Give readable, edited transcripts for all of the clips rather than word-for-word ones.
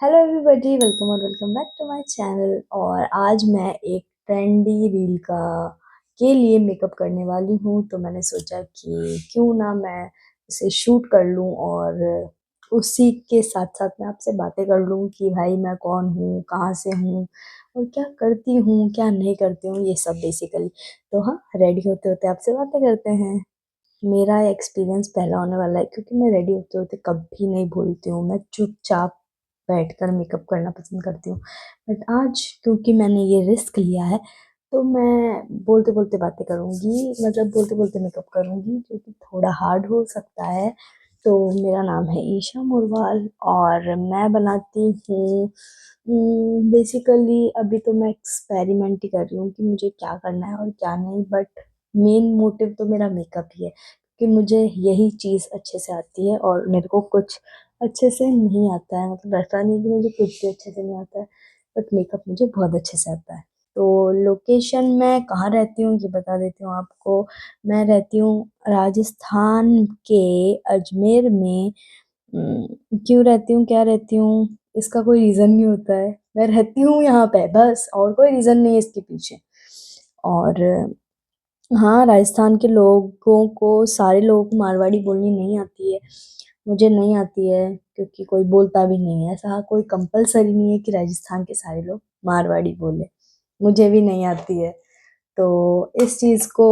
Hello everybody, welcome और welcome back to my channel. और आज मैं एक ट्रेंडी रील का के लिए मेकअप करने वाली हूँ। तो मैंने सोचा कि क्यों ना मैं उसे शूट कर लूँ और उसी के साथ साथ मैं आपसे बातें कर लूँ कि भाई मैं कौन हूँ, कहाँ से हूँ और क्या करती हूँ, क्या नहीं करती हूँ, ये सब बेसिकली। तो हाँ, रेडी होते होते आपसे बातें करते हैं। मेरा एक्सपीरियंस पहला होने वाला है क्योंकि मैं रेडी होते होते कभी नहीं बोलती हूँ। मैं चुपचाप बैठकर मेकअप करना पसंद करती हूँ। बट आज क्योंकि मैंने ये रिस्क लिया है तो मैं बोलते बोलते बातें करूँगी, मतलब बोलते बोलते मेकअप करूँगी, जो कि थोड़ा हार्ड हो सकता है। तो मेरा नाम है ईशा मुरवाल और मैं बनाती हूँ बेसिकली। अभी तो मैं एक्सपेरिमेंट ही कर रही हूँ कि मुझे क्या करना है और क्या नहीं, बट मेन मोटिव तो मेरा मेकअप ही है कि मुझे यही चीज़ अच्छे से आती है और मेरे को कुछ अच्छे से नहीं आता है। मतलब ऐसा नहीं कि मुझे कुछ भी अच्छे से नहीं आता है, बट मेकअप मुझे बहुत अच्छे से आता है। तो लोकेशन मैं कहाँ रहती हूँ ये बता देती हूँ आपको। मैं रहती हूँ राजस्थान के अजमेर में। क्यों रहती हूँ, क्या रहती हूँ, इसका कोई रीज़न नहीं होता है। मैं रहती हूँ यहाँ पे बस, और कोई रीज़न नहीं है इसके पीछे। और हाँ, राजस्थान के लोगों को, सारे लोगों को मारवाड़ी बोलनी नहीं आती है। मुझे नहीं आती है क्योंकि कोई बोलता भी नहीं है। ऐसा कोई कंपलसरी नहीं है कि राजस्थान के सारे लोग मारवाड़ी बोले। मुझे भी नहीं आती है। तो इस चीज़ को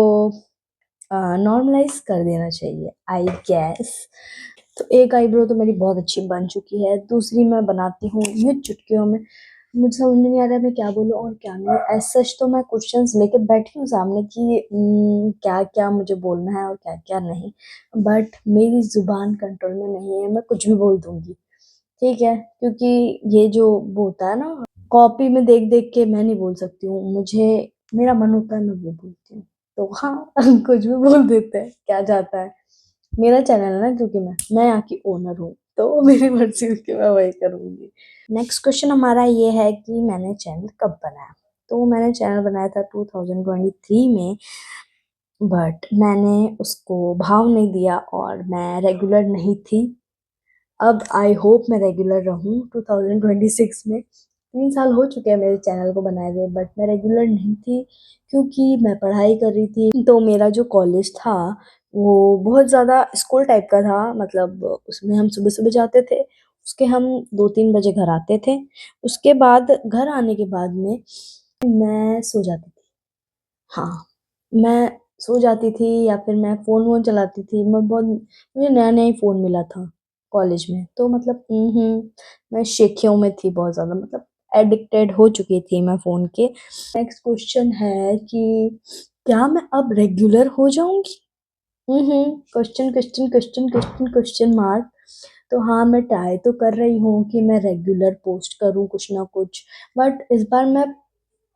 नॉर्मलाइज कर देना चाहिए आई गेस। तो एक आईब्रो तो मेरी बहुत अच्छी बन चुकी है, दूसरी मैं बनाती हूँ ये चुटकियों में। मुझे समझ में नहीं आ रहा है मैं क्या बोलूँ और क्या नहीं। एज सच तो मैं क्वेश्चंस लेके बैठी हूँ सामने कि क्या क्या मुझे बोलना है और क्या क्या नहीं, बट मेरी जुबान कंट्रोल में नहीं है, मैं कुछ भी बोल दूंगी। ठीक है, क्योंकि ये जो वो होता है ना, कॉपी में देख देख के मैं नहीं बोल सकती हूँ। मुझे मेरा मन होता है मैं वो बोलती हूँ। तो हाँ कुछ भी बोल देते हैं, क्या जाता है। मेरा चैनल है ना, क्योंकि मैं यहाँ की ओनर हूँ तो मेरी मर्जी उसकी मैं वही करूँगी। नेक्स्ट क्वेश्चन हमारा ये है कि मैंने चैनल कब बनाया। तो मैंने चैनल बनाया था 2023 में, बट मैंने उसको भाव नहीं दिया और मैं रेगुलर नहीं थी। अब आई होप मैं रेगुलर रहूं 2026 में। 3 साल हो चुके हैं मेरे चैनल को बनाए हुए, बट मैं रेगुलर नहीं थी क्योंकि मैं पढ़ाई कर रही थी। तो मेरा जो कॉलेज था वो बहुत ज़्यादा स्कूल टाइप का था, मतलब उसमें हम सुबह सुबह जाते थे, उसके हम 2-3 बजे घर आते थे। उसके बाद घर आने के बाद में मैं सो जाती थी। हाँ, मैं सो जाती थी या फिर मैं फ़ोन वोन चलाती थी। मैं बहुत, मुझे नया नया ही फ़ोन मिला था कॉलेज में, तो मतलब मैं शेखियों में थी बहुत ज़्यादा, मतलब एडिक्टेड हो चुकी थी मैं फ़ोन के। नेक्स्ट क्वेश्चन है कि क्या मैं अब रेगुलर हो जाऊंगी? Question question question question question mark. तो हाँ, मैं ट्राई तो कर रही हूँ कि मैं रेगुलर पोस्ट करूँ कुछ ना कुछ, बट इस बार मैं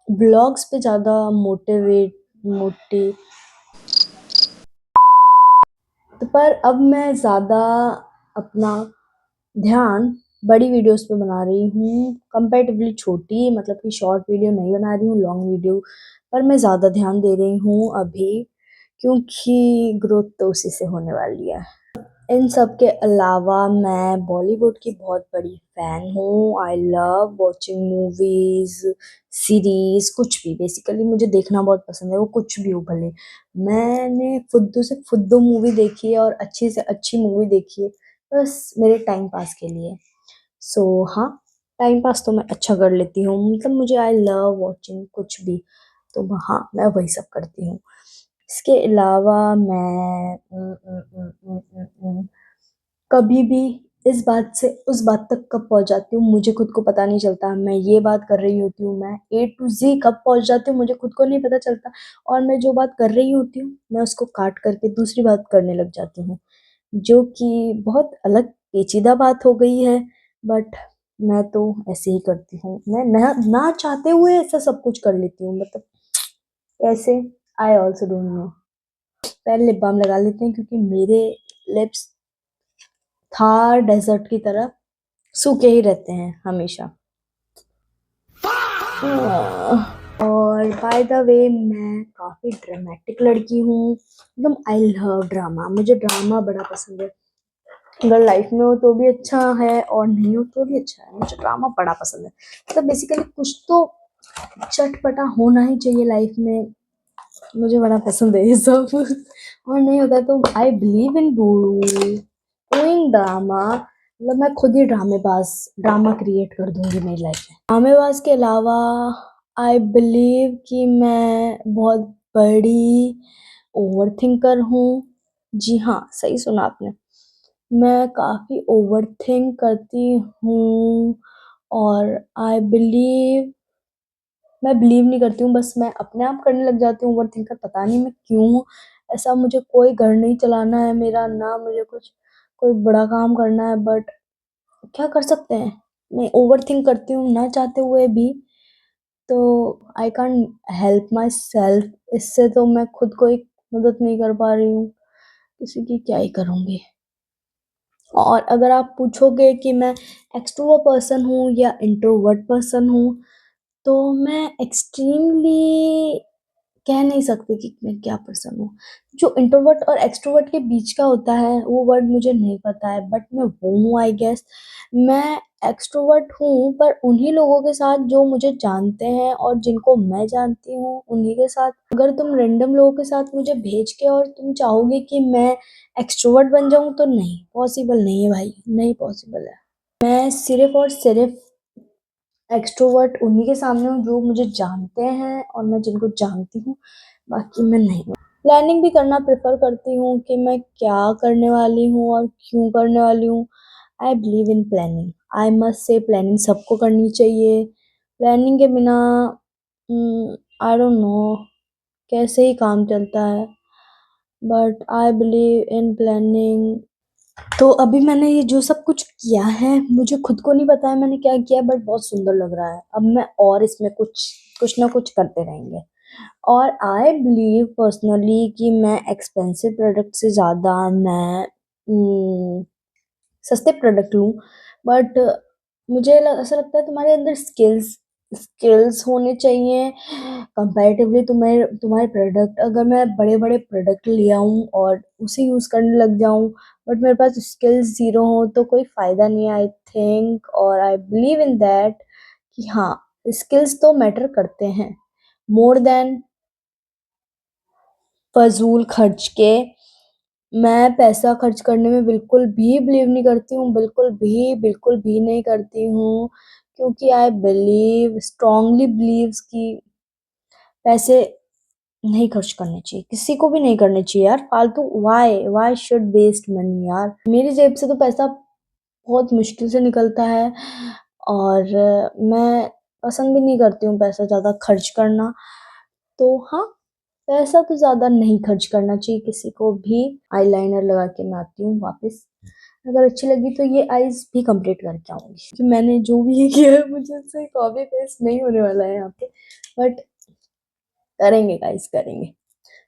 ब्लॉग्स पे ज़्यादा मोटिवेट मोटिव तो पर अब मैं ज़्यादा अपना ध्यान बड़ी वीडियोस पे बना रही हूँ, कंपैरेटिवली छोटी, मतलब कि शॉर्ट वीडियो नहीं बना रही हूँ, लॉन्ग वीडियो पर मैं ज़्यादा ध्यान दे रही हूँ अभी, क्योंकि ग्रोथ तो उसी से होने वाली है। इन सब के अलावा मैं बॉलीवुड की बहुत बड़ी फैन हूँ। I love watching movies, series, कुछ भी, बेसिकली मुझे देखना बहुत पसंद है, वो कुछ भी हो भले। मैंने फुद्दू से फुद्दू मूवी देखी है और अच्छी से अच्छी मूवी देखी है, बस मेरे टाइम पास के लिए। सो हाँ, टाइम पास तो मैं अच्छा कर लेती हूँ, मतलब मुझे आई लव वॉचिंग कुछ भी। तो हाँ, मैं वही सब करती हूँ। इसके अलावा मैं कभी भी इस बात से उस बात तक कब पहुंच जाती हूँ मुझे खुद को पता नहीं चलता। मैं ये बात कर रही होती हूँ, मैं ए टू जी कब पहुंच जाती हूँ मुझे खुद को नहीं पता चलता। और मैं जो बात कर रही होती हूँ मैं उसको काट करके दूसरी बात करने लग जाती हूँ, जो कि बहुत अलग पेचीदा बात हो गई है। बट मैं तो ऐसे ही करती हूँ, मैं ना चाहते हुए ऐसा सब कुछ कर लेती हूँ, मतलब ऐसे। I also don't know. पहले लिप बाम लगा लेते हैं क्योंकि मेरे लिप्स थार डेजर्ट की तरह सूखे ही रहते हैं हमेशा। और बाय द वे मैं काफ़ी ड्रामेटिक लड़की हूँ, एकदम आई लव ड्रामा, मुझे ड्रामा बड़ा पसंद है। अगर लाइफ में हो तो भी अच्छा है और नहीं हो तो भी अच्छा है। मुझे ड्रामा बड़ा पसंद है। मतलब बेसिकली कुछ तो चटपटा होना ही चाहिए लाइफ में। मुझे बड़ा पसंद है ये सब। और नहीं होता तो I believe in doing drama. मतलब मैं खुद ही ड्रामा क्रिएट कर दूंगी मेरी लाइफ में। ड्रामेबाज के अलावा आई बिलीव कि मैं बहुत बड़ी ओवर थिंकर हूँ। जी हाँ, सही सुना आपने। मैं काफ़ी ओवरथिंक करती हूँ। और आई बिलीव मैं बिलीव नहीं करती हूँ, बस मैं अपने आप करने लग जाती हूँ ओवरथिंकर। पता नहीं मैं क्यों ऐसा। मुझे कोई घर नहीं चलाना है मेरा, ना मुझे कुछ कोई बड़ा काम करना है, बट क्या कर सकते हैं। मैं ओवरथिंक करती हूँ ना चाहते हुए भी। तो I can't help my self. इससे तो मैं खुद को एक मदद नहीं कर पा रही हूँ, किसी की क्या ही करूँगी। और अगर आप पूछोगे कि मैं एक्सट्रोवर्ट पर्सन हूँ या इंट्रोवर्ट पर्सन हूँ, तो मैं एक्सट्रीमली कह नहीं सकती कि मैं क्या पर्सन हूँ। जो इंट्रोवर्ट और एक्सट्रोवर्ट के बीच का होता है वो वर्ड मुझे नहीं पता है, बट मैं वो हूँ आई गेस। मैं एक्सट्रोवर्ट हूँ पर उन्हीं लोगों के साथ जो मुझे जानते हैं और जिनको मैं जानती हूँ उन्हीं के साथ। अगर तुम रैंडम लोगों के साथ मुझे भेज के और तुम चाहोगे कि मैं एक्सट्रोवर्ट बन जाऊँ, तो नहीं, पॉसिबल नहीं है भाई, नहीं पॉसिबल है। मैं सिर्फ और सिर्फ एक्सट्रोवर्ट उन्हीं के सामने हूँ जो मुझे जानते हैं और मैं जिनको जानती हूँ, बाकी मैं नहीं हूँ। प्लानिंग भी करना प्रेफर करती हूँ कि मैं क्या करने वाली हूँ और क्यों करने वाली हूँ। I believe in planning. I must say planning सबको करनी चाहिए। प्लानिंग के बिना आई डोंट नो कैसे ही काम चलता है, but I believe in planning. तो अभी मैंने ये जो सब कुछ किया है, मुझे खुद को नहीं पता है मैंने क्या किया, बट बहुत सुंदर लग रहा है। अब मैं और इसमें कुछ कुछ ना कुछ करते रहेंगे। और आई बिलीव पर्सनली कि मैं एक्सपेंसिव प्रोडक्ट से ज़्यादा मैं सस्ते प्रोडक्ट लूँ। बट मुझे ऐसा लगता है तुम्हारे अंदर स्किल्स स्किल्स होने चाहिए कंपैरेटिवली तुम्हें तुम्हारे प्रोडक्ट। अगर मैं बड़े बड़े प्रोडक्ट ले आऊँ और उसे यूज़ करने लग जाऊँ, बट मेरे पास स्किल्स ज़ीरो हो, तो कोई फ़ायदा नहीं है आई थिंक। और आई बिलीव इन दैट कि हाँ, स्किल्स तो मैटर करते हैं मोर देन फजूल खर्च के। मैं पैसा खर्च करने में बिल्कुल भी बिलीव नहीं करती हूँ, बिल्कुल भी नहीं करती हूँ। क्योंकि आई बिलीव स्ट्रांगली बिलीव्स कि पैसे नहीं खर्च करने चाहिए, किसी को भी नहीं करने चाहिए यार फालतू। वाई शुड वेस्ट मनी यार। मेरी जेब से तो पैसा बहुत मुश्किल से निकलता है। और मैं पसंद भी नहीं करती हूँ पैसा ज़्यादा खर्च करना। तो हाँ, पैसा तो ज़्यादा नहीं खर्च करना चाहिए किसी को भी। आईलाइनर लगा के मैं आती हूँ वापस। अगर अच्छी लगी तो ये आईज भी कंप्लीट करके आऊंगी, क्योंकि मैंने जो भी ये किया है मुझे उससे कॉपी पेस्ट नहीं होने वाला है यहाँ पे। बट करेंगे गाइस, करेंगे।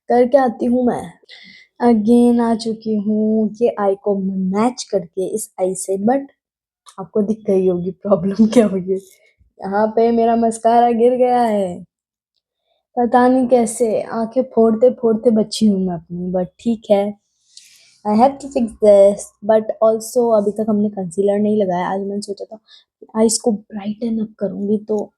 करके आती हूँ मैं। अगेन आ चुकी हूँ ये आई को मैच करके इस आई से। बट आपको दिख गई होगी प्रॉब्लम क्या हुई है। यहाँ पे मेरा मस्कारा गिर गया है, पता नहीं कैसे। आंखें फोड़ते फोड़ते बची हूँ मैं अपनी, बट ठीक है। I have to fix this. But also अभी तक हमने कंसीलर नहीं लगाया। आज मैंने सोचा था आईज को ब्राइटन अप करूंगी, तो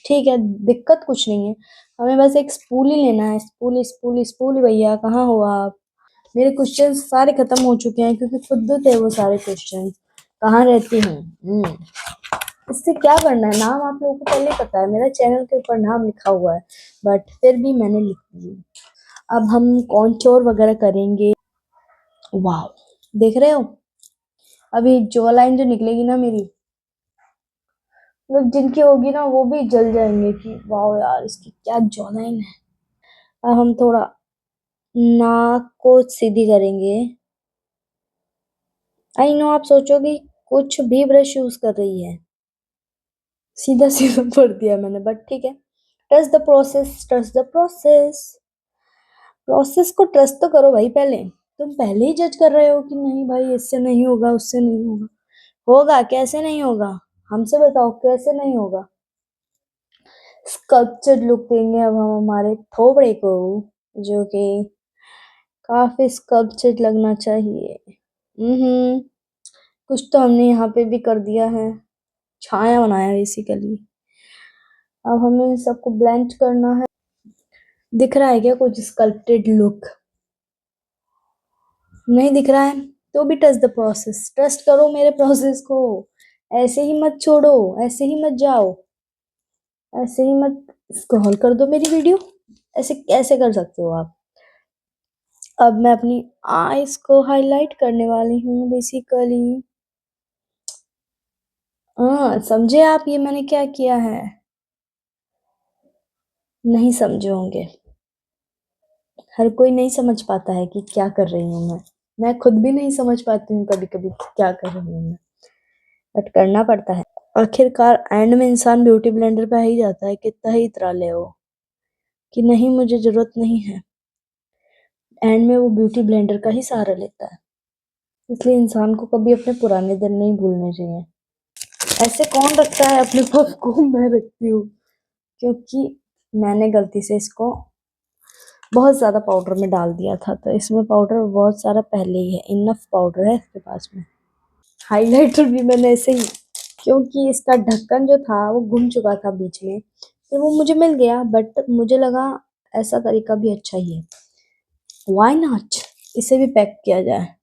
ठीक है, दिक्कत कुछ नहीं है। हमें बस एक स्पूल ही लेना है। स्पूल ही भैया, कहाँ हो आप। मेरे क्वेश्चन सारे खत्म हो चुके हैं, क्योंकि खुद थे वो सारे क्वेश्चन। कहाँ रहती हूँ। इससे क्या करना है, नाम आप लोगों को पहले ही पता है, मेरा चैनल के ऊपर नाम लिखा हुआ है, बट फिर भी मैंने लिख दिया। अब हम कॉन्टोर वगैरह करेंगे। वाह, देख रहे हो अभी जो लाइन जो निकलेगी ना मेरी, मतलब जिनकी होगी ना वो भी जल जाएंगे कि वाह यार इसकी क्या जॉ लाइन है। अब हम थोड़ा नाक को सीधी करेंगे। आई नो आप सोचोगे कुछ भी ब्रश यूज कर रही है, सीधा सीधा पढ़ दिया मैंने, बट ठीक है। Trust the process, trust the process. Process को ट्रस्ट तो करो भाई पहले। तुम पहले ही जज कर रहे हो कि नहीं भाई इससे नहीं होगा, उससे नहीं होगा। होगा, कैसे नहीं होगा, हमसे बताओ कैसे नहीं होगा। स्कल्पचर्ड लुक देंगे अब हम हमारे थोबड़े को, जो कि काफी स्कल्पचर्ड लगना चाहिए। कुछ तो हमने यहाँ पे भी कर दिया है, छाया बनाया बेसिकली। अब हमें सबको ब्लेंड करना है। दिख रहा है क्या कुछ स्कल्प्टेड लुक? नहीं दिख रहा है तो भी ट्रस्ट द प्रोसेस, ट्रस्ट करो मेरे प्रोसेस को। ऐसे ही मत छोड़ो, ऐसे ही मत जाओ, ऐसे ही मत स्क्रॉल कर दो मेरी वीडियो। ऐसे कैसे कर सकते हो आप? अब मैं अपनी आईज को हाईलाइट करने वाली हूँ बेसिकली। हाँ समझे आप ये मैंने क्या किया है? नहीं समझे होंगे, हर कोई नहीं समझ पाता है कि क्या कर रही हूँ मैं खुद भी नहीं समझ पाती हूँ कभी कभी क्या कर रही हूँ मैं, बट करना पड़ता है। आखिरकार एंड में इंसान ब्यूटी ब्लेंडर पे आ ही जाता है, कितना ही इतरा ले वो कि नहीं मुझे जरूरत नहीं है, एंड में वो ब्यूटी ब्लेंडर का ही सहारा लेता है। इसलिए इंसान को कभी अपने पुराने दिन नहीं भूलने चाहिए। ऐसे कौन रखता है अपने पफ को? मैं रखती हूँ, क्योंकि मैंने गलती से इसको बहुत ज़्यादा पाउडर में डाल दिया था, तो इसमें पाउडर बहुत सारा पहले ही है, इनफ पाउडर है इसके पास में। हाइलाइटर भी मैंने ऐसे ही, क्योंकि इसका ढक्कन जो था वो गुम चुका था बीच में, फिर वो मुझे मिल गया, बट मुझे लगा ऐसा तरीका भी अच्छा ही है, व्हाई नॉट, इसे भी पैक किया जाए।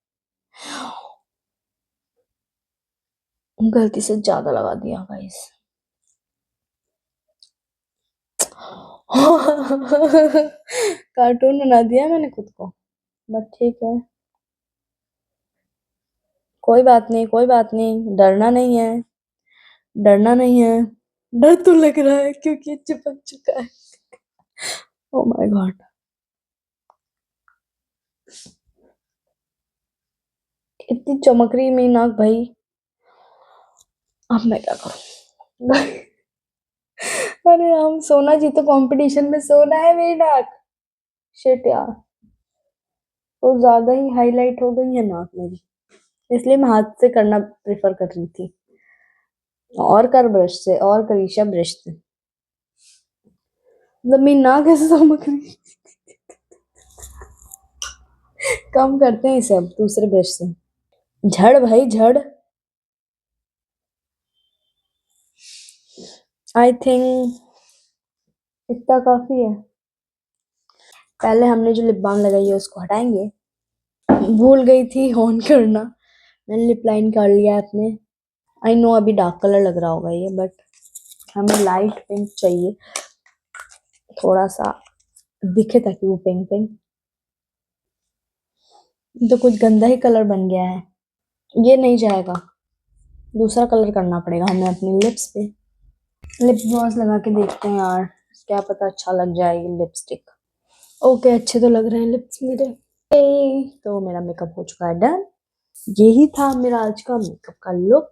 गलती से ज्यादा लगा दिया गाइस। कार्टून बना दिया मैंने खुद को, बट ठीक है, कोई बात नहीं, कोई बात नहीं, डरना नहीं है, डरना नहीं है। डर तो लग रहा है क्योंकि चिपक चुका है। ओ माय गॉड, इतनी चमक रही मेरी नाक भाई, अब मैं क्या करूं? अरे हम सोना जी तो कंपटीशन में सोना है मेरी नाक। शिट यार, तो ज्यादा ही हाईलाइट हो गई है नाक मेरी, इसलिए मैं हाथ से करना प्रेफर कर रही थी। और कर ब्रश से, और करीशा ब्रश से, मतलब मेरी नाक ऐसे चमक रही। कम करते हैं इसे अब दूसरे ब्रश से। झड़ भाई झड़। आई थिंक इतना काफी है। पहले हमने जो लिप बाम लगाई है उसको हटाएंगे। भूल गई थी ऑन करना, मैंने लिप लाइन कर लिया है अपने। आई नो अभी डार्क कलर लग रहा होगा ये, बट हमें लाइट पिंक चाहिए, थोड़ा सा दिखे ताकि वो पिंक पिंक। तो कुछ गंदा ही कलर बन गया है, ये नहीं जाएगा, दूसरा कलर करना पड़ेगा हमें अपने लिप्स पे। लिप ग्लॉस लगा के देखते हैं यार, क्या पता अच्छा लग जाए ये लिपस्टिक। ओके अच्छे तो लग रहे हैं लिप्स मेरे। तो मेरा मेकअप हो चुका है डन। यही था मेरा आज का मेकअप का लुक,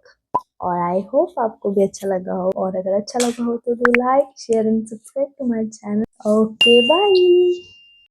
और आई होप आपको भी अच्छा लगा हो, और अगर अच्छा लगा हो तो do like share and subscribe to my channel. Okay bye.